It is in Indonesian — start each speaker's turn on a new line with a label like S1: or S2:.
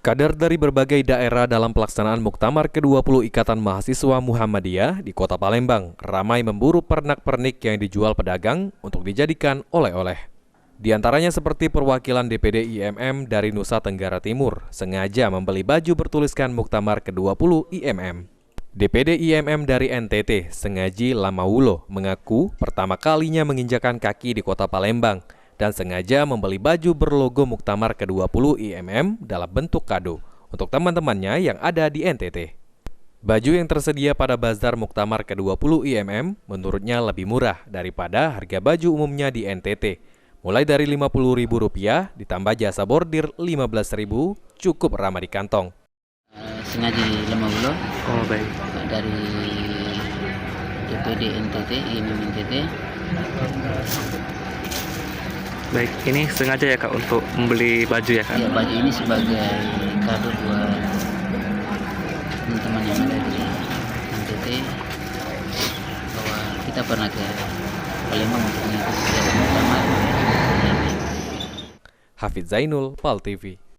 S1: Kader dari berbagai daerah dalam pelaksanaan Muktamar ke-20 Ikatan Mahasiswa Muhammadiyah di Kota Palembang ramai memburu pernak-pernik yang dijual pedagang untuk dijadikan oleh-oleh. Di antaranya seperti perwakilan DPD IMM dari Nusa Tenggara Timur sengaja membeli baju bertuliskan Muktamar ke-20 IMM. DPD IMM dari NTT, Sengaji Lamaulo, mengaku pertama kalinya menginjakan kaki di Kota Palembang dan sengaja membeli baju berlogo Muktamar ke-20 IMM dalam bentuk kado untuk teman-temannya yang ada di NTT. Baju yang tersedia pada bazar Muktamar ke-20 IMM menurutnya lebih murah daripada harga baju umumnya di NTT. Mulai dari Rp50.000 ditambah jasa bordir Rp15.000 cukup ramah di kantong.
S2: Sengaja Lamaulo
S3: Oh baik,
S2: dari DPD NTT, IMM NTT.
S3: baik. Ini sengaja ya Kak untuk membeli baju ya Kak?
S2: Ya, baju ini sebagai kado buat teman-teman yang ada di NTT bahwa kita pernah ke Palembang untuk mengikuti kegiatan Muktamar.
S1: Hafidz Zainul, PAL TV.